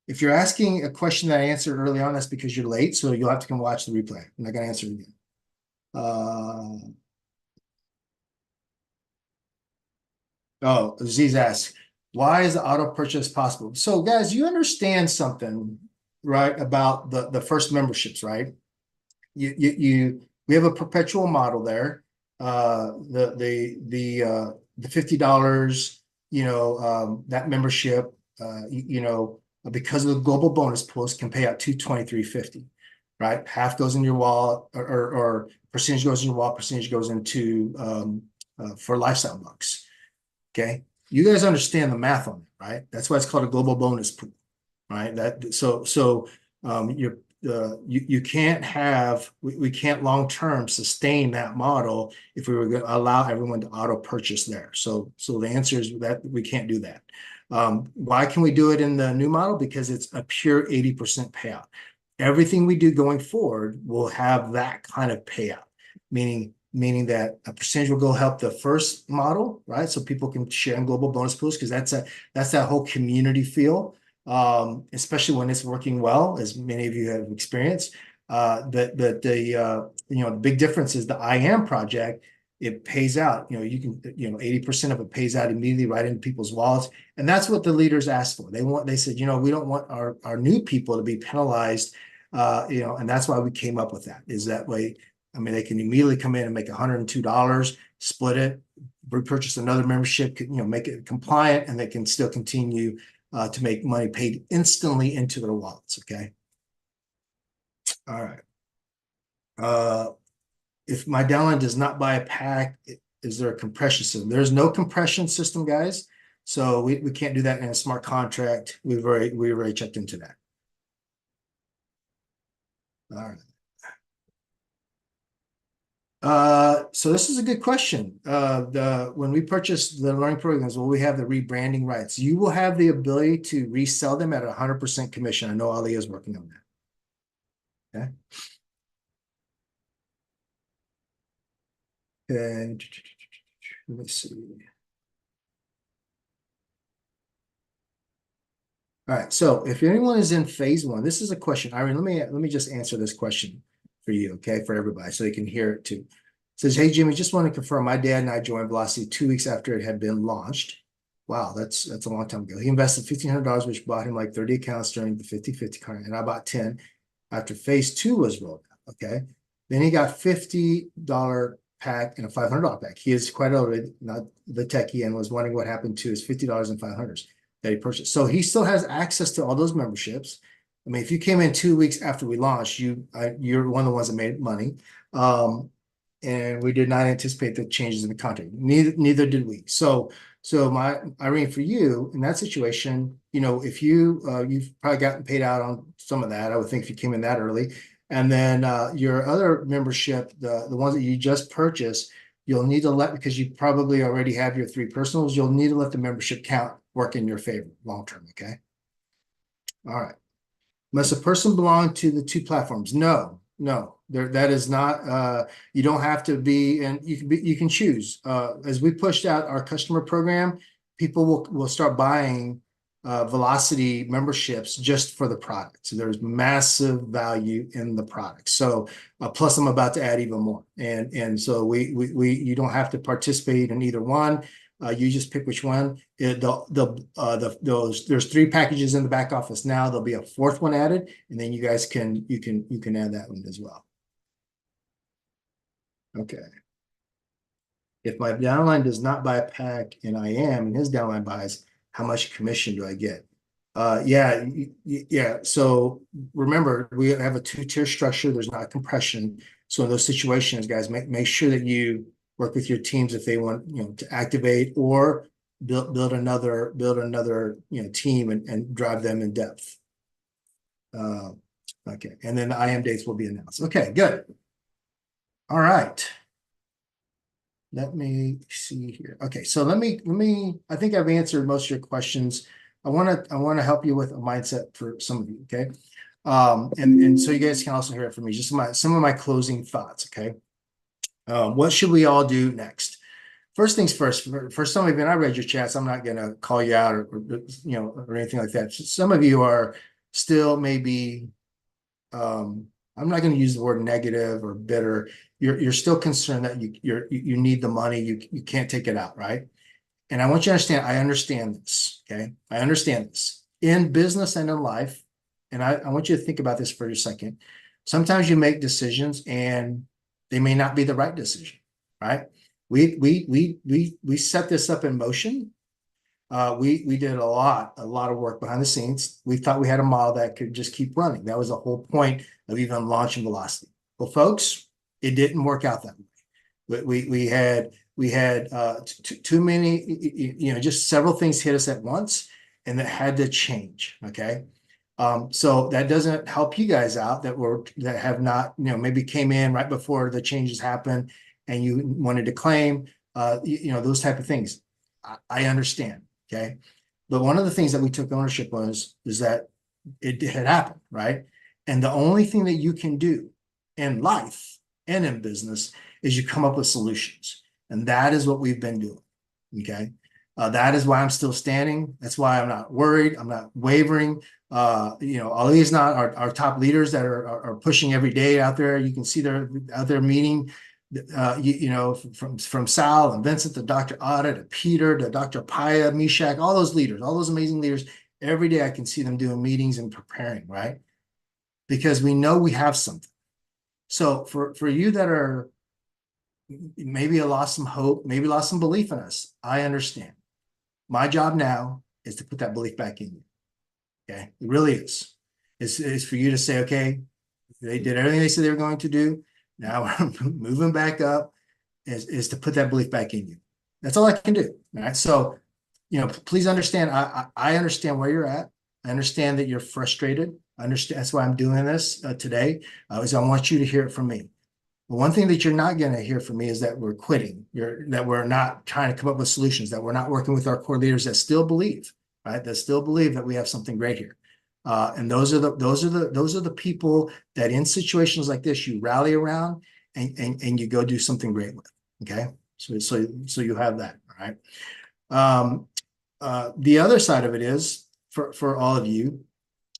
If you're asking a question that I answered early on, that's because you're late, so you'll have to come watch the replay. I'm not going to answer it again. Oh, Aziz asks, why is the auto purchase possible? So guys, you understand something, right, about the first memberships, right? We have a perpetual model there. The $50, that membership, because of the global bonus pools, can pay out $223.50, right? Half goes in your wallet, or percentage goes in your wallet, percentage goes into for lifestyle bucks. Okay, you guys understand the math on it, right? That's why it's called a global bonus pool, right? You can't have, we can't long-term sustain that model if we were going to allow everyone to auto purchase there. So the answer is that we can't do that. Why can we do it in the new model? Because it's a pure 80% payout. Everything we do going forward will have that kind of payout, meaning that a percentage will go help the first model, right? So people can share in global bonus pools, because that's that whole community feel. Especially when it's working well, as many of you have experienced. The big difference is the IAM project. It pays out. You can 80% of it pays out immediately right into people's wallets, and that's what the leaders asked for. They said, we don't want our new people to be penalized, and that's why we came up with that. Is that way? I mean, they can immediately come in and make $102, split it, repurchase another membership, make it compliant, and they can still continue to make money paid instantly into their wallets. Okay. All right. If my downline does not buy a pack, is there a compression system? There's no compression system, guys. So we can't do that in a smart contract. We've already checked into that. All right. So this is a good question. When we purchase the learning programs, will we have the rebranding rights? You will have the ability to resell them at 100% commission. I know Ali is working on that. Okay. And let me see. All right. So if anyone is in phase 1, this is a question. Irene, let me just answer this question for you, okay, for everybody, so they can hear it too. It says, hey, Jimmy, just want to confirm my dad and I joined ViLocity 2 weeks after it had been launched. Wow, that's a long time ago. He invested $1,500, which bought him like 30 accounts during the 50-50 current, and I bought 10 after phase 2 was rolled out, okay? Then he got $50 pack and a $500 pack. He is quite elevated, not the techie, and was wondering what happened to his $50 and $500s that he purchased. So he still has access to all those memberships. I mean, if you came in 2 weeks after we launched, you're one of the ones that made money. And we did not anticipate the changes in the contract. Neither did we. So Irene, for you in that situation, if you've probably gotten paid out on some of that, I would think, if you came in that early. And then your other membership, the ones that you just purchased, you'll need to because you probably already have your 3 personals, you'll need to let the membership count work in your favor long-term, okay? All right. Must a person belong to the 2 platforms? No, that is not, you don't have to be, and you can choose. As we pushed out our customer program, people will start buying ViLocity memberships just for the product. So there's massive value in the product. So plus I'm about to add even more. And so you don't have to participate in either one. You just pick which one. There's 3 packages in the back office now. There'll be a 4th one added, and then you guys can add that one as well. Okay. If my downline does not buy a pack and I am, and his downline buys, how much commission do I get? Yeah. So remember, we have a 2-tier structure. There's not compression. So in those situations, guys, make sure that you work with your teams if they want, to activate or build another, team and drive them in depth. Okay. And then the IAM dates will be announced. Okay, good. All right. Let me see here. Okay, so let me, I think I've answered most of your questions. I want to help you with a mindset for some of you, okay? And so you guys can also hear it from me, just some of my closing thoughts, okay? What should we all do next? First things first, for some of you, and I read your chats, I'm not going to call you out or anything like that. Some of you are still maybe, I'm not going to use the word negative or bitter. You're still concerned that you need the money. You can't take it out, right? And I want you to understand, I understand this, okay? I understand this in business and in life. And I want you to think about this for a second. Sometimes you make decisions and they may not be the right decision, right? We set this up in motion. We did a lot of work behind the scenes. We thought we had a model that could just keep running. That was the whole point of even launching ViLocity. Well, folks, it didn't work out that way. We had too many, just several things hit us at once, and that had to change. Okay. So that doesn't help you guys out that have not, maybe came in right before the changes happened and you wanted to claim, those type of things. I understand. Okay. But one of the things that we took ownership on is that it had happened, right? And the only thing that you can do in life and in business is you come up with solutions. And that is what we've been doing. Okay. That is why I'm still standing. That's why I'm not worried. I'm not wavering. Ali's not our top leaders that are pushing every day out there. You can see they're out there meeting, from Sal and Vincent to Dr. Otta to Peter to Dr. Paya, Mishak, all those leaders, all those amazing leaders. Every day I can see them doing meetings and preparing, right? Because we know we have something. So for you that are maybe lost some hope, maybe lost some belief in us, I understand. My job now is to put that belief back in you. Okay, it really is. It's for you to say, okay, they did everything they said they were going to do. Now we're moving back up. Is to put that belief back in you. That's all I can do. All right. So, please understand. I understand where you're at. I understand that you're frustrated. I understand. That's why I'm doing this today. Is I want you to hear it from me. But one thing that you're not going to hear from me is that we're quitting. That we're not trying to come up with solutions. That we're not working with our core leaders that still believe. Right, that still believe that we have something great here, and those are the people that in situations like this you rally around and you go do something great with. Okay, so you have that. All right. The other side of it is for all of you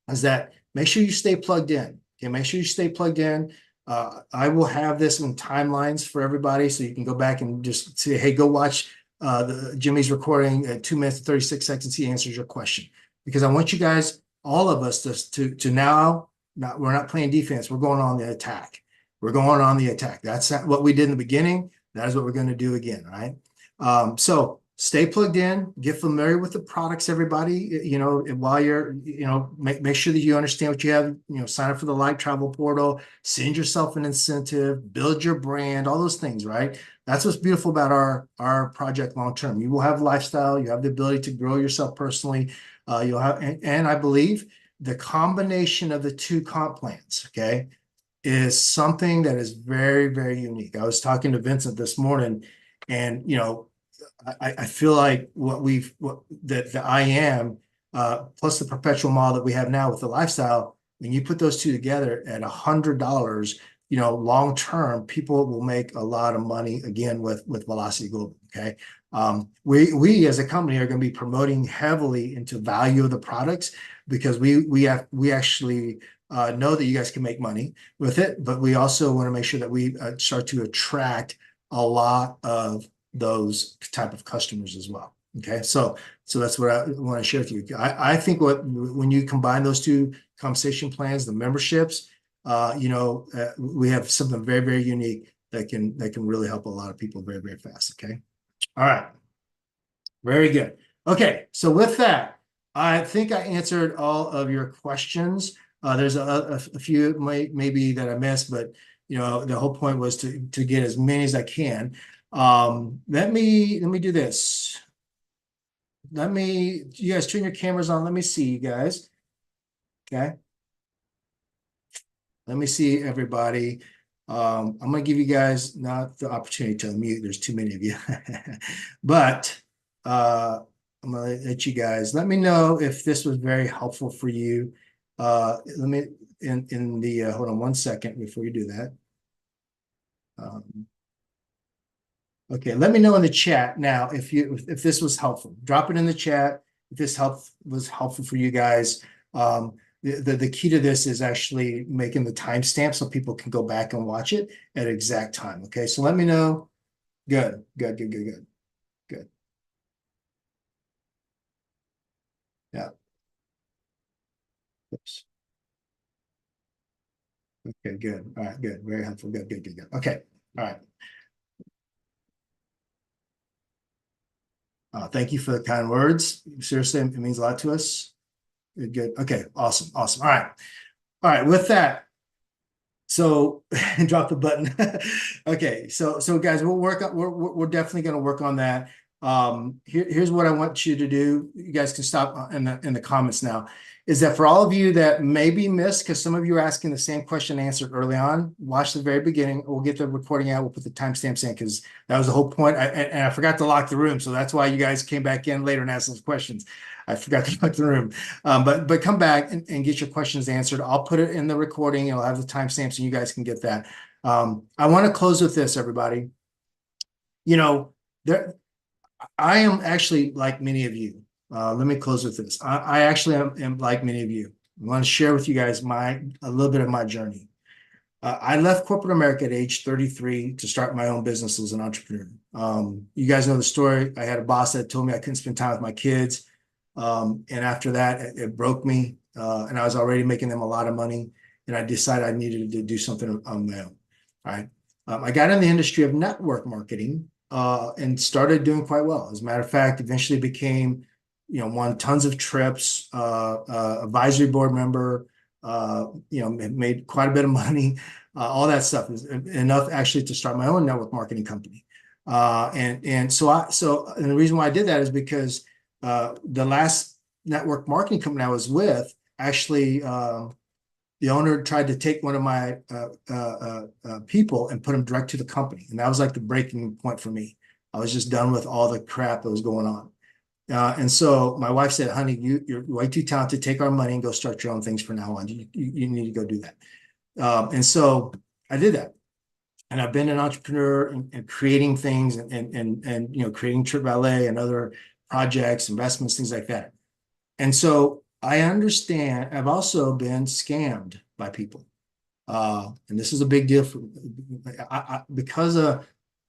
is that make sure you stay plugged in. Okay, make sure you stay plugged in. I will have this in timelines for everybody, so you can go back and just say, hey, go watch Jimmy's recording at 2 minutes and 36 seconds. He answers your question, because I want you guys, all of us, to now, we're not playing defense. We're going on the attack. We're going on the attack. That's what we did in the beginning. That is what we're going to do again. Right. So stay plugged in, get familiar with the products, everybody, while you're, make sure that you understand what you have, sign up for the live travel portal, send yourself an incentive, build your brand, all those things, right? That's what's beautiful about our project long-term. You will have lifestyle, you have the ability to grow yourself personally. You'll have, and I believe the combination of the 2 comp plans, okay, is something that is very, very unique. I was talking to Vincent this morning, and, I feel like the IAM plus the perpetual model that we have now with the lifestyle, when you put those 2 together at $100, long term, people will make a lot of money again with ViLocity Global. Okay. We as a company are going to be promoting heavily into value of the products because we actually know that you guys can make money with it, but we also want to make sure that we start to attract a lot of those type of customers as well. Okay, so that's what I want to share with you. I think when you combine those two compensation plans, the memberships, we have something very, very unique that can really help a lot of people very, very fast. Okay. All right. Very good. Okay. So with that, I think I answered all of your questions. There's a few maybe that I missed, but the whole point was to get as many as I can. Let me do this. You guys turn your cameras on. Let me see you guys. Okay. Let me see everybody. I'm going to give you guys not the opportunity to unmute. There's too many of you. But I'm going to let you guys, let me know if this was very helpful for you. Let me, hold on one second before you do that. Okay, let me know in the chat now if this was helpful. Drop it in the chat if this was helpful for you guys. The key to this is actually making the timestamp so people can go back and watch it at exact time. Okay, so let me know. Good. Yeah. Oops. Okay, good. All right, good. Very helpful. Good. Okay. All right. Thank you for the kind words. Seriously, it means a lot to us. Good. Okay, awesome. All right, with that, so drop the button. Okay, so guys, we're definitely going to work on that. Here's what I want you to do. You guys can stop in the comments now. Is that for all of you that maybe missed, because some of you are asking the same question answered early on, watch the very beginning. We'll get the recording out. We'll put the timestamps in because that was the whole point. And I forgot to lock the room. So that's why you guys came back in later and asked those questions. I forgot to lock the room. But come back and get your questions answered. I'll put it in the recording. I'll have the timestamps and you guys can get that. I want to close with this, everybody. I am actually like many of you. Let me close with this. I actually am like many of you. I want to share with you guys a little bit of my journey. I left corporate America at age 33 to start my own business as an entrepreneur. You guys know the story. I had a boss that told me I couldn't spend time with my kids. And after that, it broke me. And I was already making them a lot of money. And I decided I needed to do something on my own. All right. I got in the industry of network marketing and started doing quite well. As a matter of fact, eventually became won tons of trips, advisory board member, made quite a bit of money, all that stuff is enough actually to start my own network marketing company. And the reason why I did that is because the last network marketing company I was with, actually, the owner tried to take one of my people and put him direct to the company. And that was like the breaking point for me. I was just done with all the crap that was going on. And so my wife said, honey, you're way too talented. Take our money and go start your own things from now on. You need to go do that. And so I did that. And I've been an entrepreneur and creating things and creating Trip Valet and other projects, investments, things like that. And so I understand I've also been scammed by people. And this is a big deal for because I'm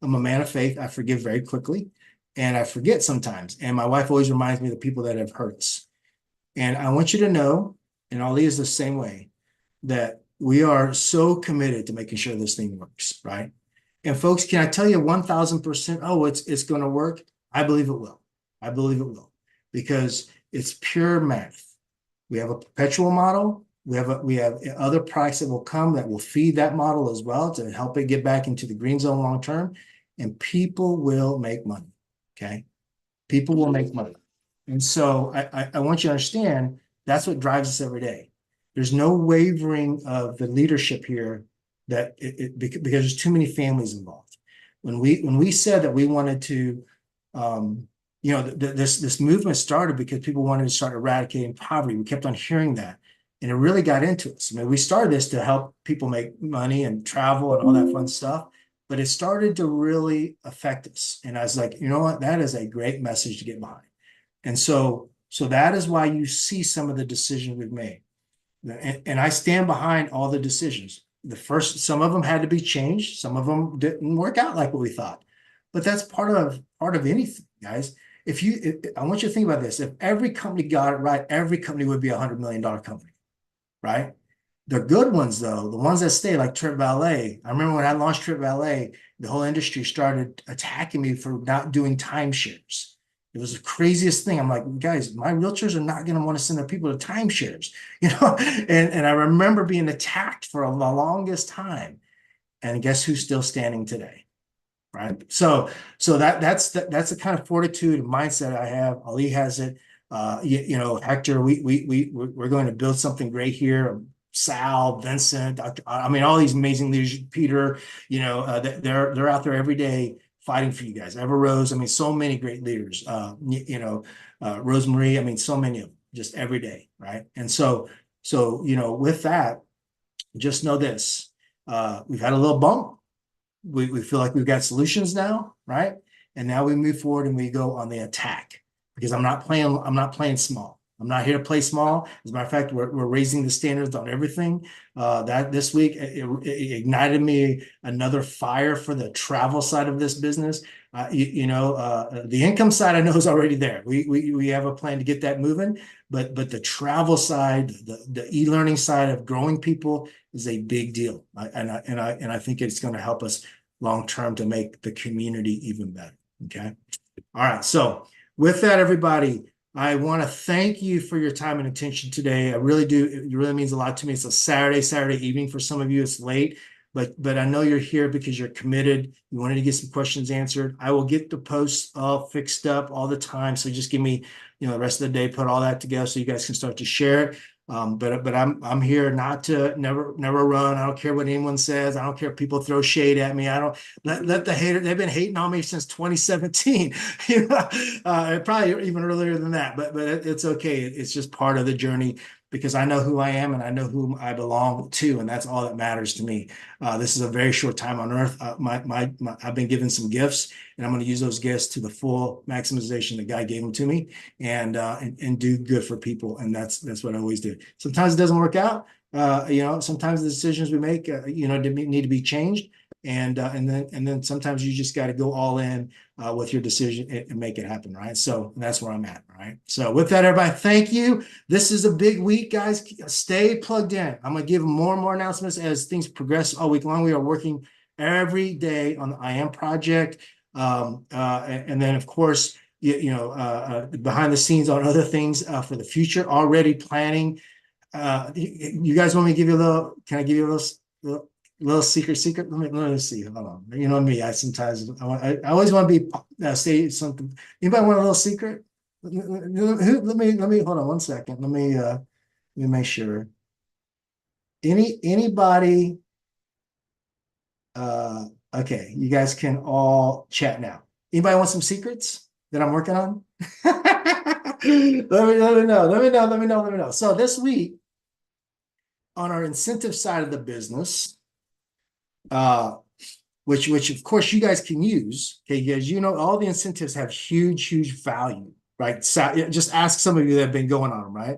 a man of faith, I forgive very quickly. And I forget sometimes. And my wife always reminds me of the people that have hurt us. And I want you to know, and Ali is the same way, that we are so committed to making sure this thing works, right? And folks, can I tell you 1000%, oh, it's going to work? I believe it will. I believe it will. Because it's pure math. We have a perpetual model. We have other products that will come that will feed that model as well to help it get back into the green zone long term. And people will make money. Okay, people will make money. And so I want you to understand that's what drives us every day. There's no wavering of the leadership here because there's too many families involved. When we said that we wanted to, this movement started because people wanted to start eradicating poverty. We kept on hearing that, and it really got into us. I mean, we started this to help people make money and travel and all that fun stuff. but it started to really affect us. And I was like, you know what? That is a great message to get behind. And so that is why you see some of the decisions we've made. And I stand behind all the decisions. Some of them had to be changed. Some of them didn't work out like what we thought. But that's part of anything, guys. I want you to think about this. If every company got it right, every company would be $100 million company, right? The good ones, though, the ones that stay, like Trip Valet. I remember when I launched Trip Valet, the whole industry started attacking me for not doing timeshares. It was the craziest thing. I'm like, guys, my realtors are not going to want to send their people to timeshares, And I remember being attacked for the longest time. And guess who's still standing today? Right. So that's the kind of fortitude and mindset I have. Ali has it. Hector, we're going to build something great here. Sal, Vincent, I mean, all these amazing leaders, Peter, they're out there every day fighting for you guys. Ever Rose, I mean, so many great leaders, Rosemarie, I mean, so many of them just every day. Right. And so, with that, just know this, we've had a little bump. We feel like we've got solutions now, right? And now we move forward and we go on the attack because I'm not playing small. I'm not here to play small. As a matter of fact, we're raising the standards on everything. That this week it ignited me another fire for the travel side of this business. The income side I know is already there. We have a plan to get that moving, but the travel side, the e-learning side of growing people is a big deal. And I think it's going to help us long term to make the community even better. Okay. All right. So with that, everybody, I want to thank you for your time and attention today. I really do. It really means a lot to me. It's a Saturday evening for some of you. It's late, but I know you're here because you're committed. You wanted to get some questions answered. I will get the posts all fixed up all the time. So just give me, the rest of the day, put all that together so you guys can start to share it. But I'm here not to never run. I don't care what anyone says. I don't care if people throw shade at me. I don't let the hater. They've been hating on me since 2017. Probably even earlier than that. But it's okay. It's just part of the journey because I know who I am and I know whom I belong to, and that's all that matters to me. This is a very short time on earth. I've been given some gifts, and I'm going to use those gifts to the full maximization that God gave them to me, and do good for people. And that's what I always do. Sometimes it doesn't work out. Sometimes the decisions we make, need to be changed. And then sometimes you just got to go all in with your decision and make it happen, right? So that's where I'm at, right? So with that, everybody, thank you. This is a big week, guys. Stay plugged in. I'm going to give more and more announcements as things progress all week long. We are working every day on the IAM project. And then, of course, behind the scenes on other things for the future, already planning. You guys want me to give you a little, can I give you a little secret? Let me see. Hold on. You know me. I always want to be say something. Anybody want a little secret? Let me hold on one second. Let me make sure. Anybody? Okay, you guys can all chat now. Anybody want some secrets that I'm working on? let me know. So this week, on our incentive side of the business, which of course you guys can use, okay, because all the incentives have huge value, right? So just ask some of you that have been going on them, right?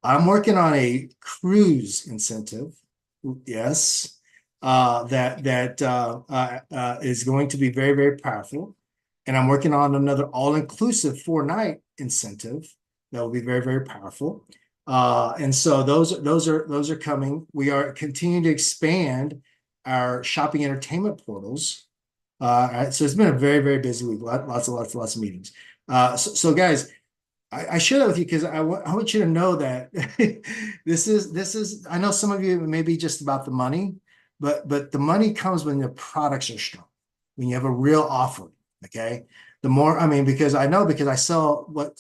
I'm working on a cruise incentive, yes, that is going to be very powerful, and I'm working on another all-inclusive 4-night incentive that will be very powerful. And so those are coming. We are continuing to expand our shopping entertainment portals. So it's been a very busy week. Lots of meetings. So guys, I share that with you because I want you to know that this is. I know some of you it may be just about the money, but the money comes when the products are strong, when you have a real offer. Okay. The more, because I sell what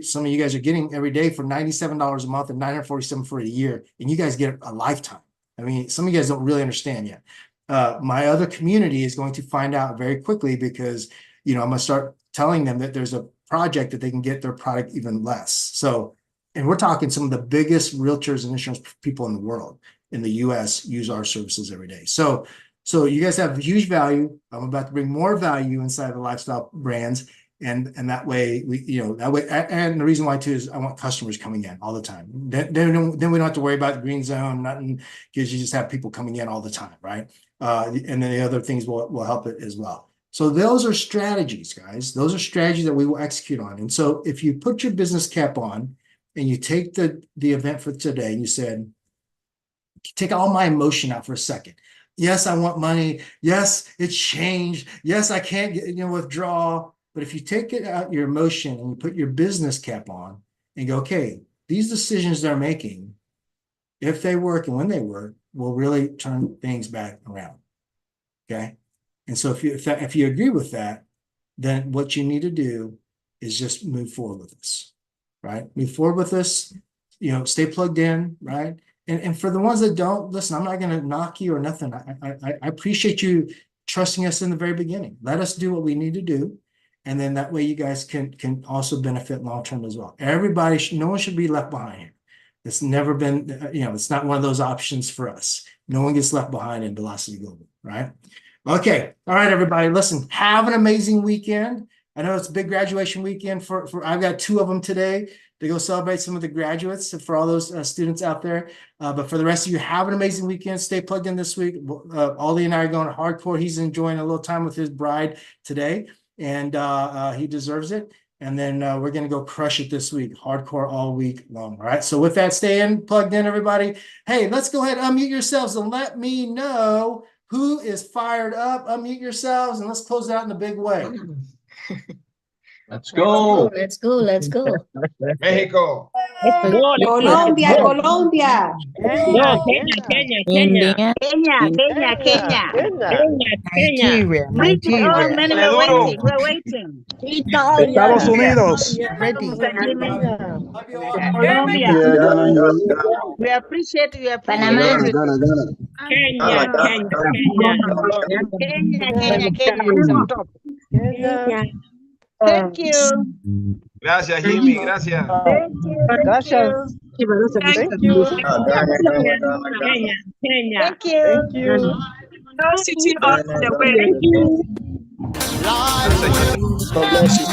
some of you guys are getting every day for $97 a month and $947 for a year, and you guys get a lifetime. Some of you guys don't really understand yet. My other community is going to find out very quickly because, I'm going to start telling them that there's a project that they can get their product even less. So, and we're talking some of the biggest realtors and insurance people in the world, in the US, use our services every day. So So you guys have huge value. I'm about to bring more value inside the lifestyle brands. And that way and the reason why too is I want customers coming in all the time. Then we don't have to worry about the green zone, nothing, because you just have people coming in all the time, right? And then the other things will help it as well. So those are strategies, guys. Those are strategies that we will execute on. And so if you put your business cap on and you take the event for today, and you said, take all my emotion out for a second. Yes, I want money. Yes, it's changed. Yes, I can't withdraw. But if you take it out your emotion and you put your business cap on and go, okay, these decisions they're making, if they work and when they work, will really turn things back around. Okay. And so if you agree with that, then what you need to do is just move forward with this, right? Move forward with this, stay plugged in, right? And for the ones that don't, listen, I'm not going to knock you or nothing. I appreciate you trusting us in the very beginning. Let us do what we need to do. And then that way you guys can also benefit long-term as well. No one should be left behind here. It's never been, it's not one of those options for us. No one gets left behind in ViLocity Global, right? Okay. All right, everybody. Listen, have an amazing weekend. I know it's a big graduation weekend for I've got 2 of them today to go celebrate some of the graduates for all those students out there. But for the rest of you, have an amazing weekend. Stay plugged in this week. Ollie and I are going hardcore. He's enjoying a little time with his bride today, and he deserves it. And then we're going to go crush it this week, hardcore all week long. All right. So with that, stay plugged in, everybody. Hey, let's go ahead, unmute yourselves and let me know who is fired up. Unmute yourselves and let's close it out in a big way. Let's go. Let's go. Let's go. Mexico. Colombia, Colombia. No, Kenya. India. Nigeria. Oh, man, Maduro. we're waiting. Estados Unidos. Ready. Colombia. We appreciate you. Panama. Kenya is on top. Thank you. Gracias, Jimmy. Gracias. Thank you. Gracias. Thank you. Thank you. No city of the way. God bless you.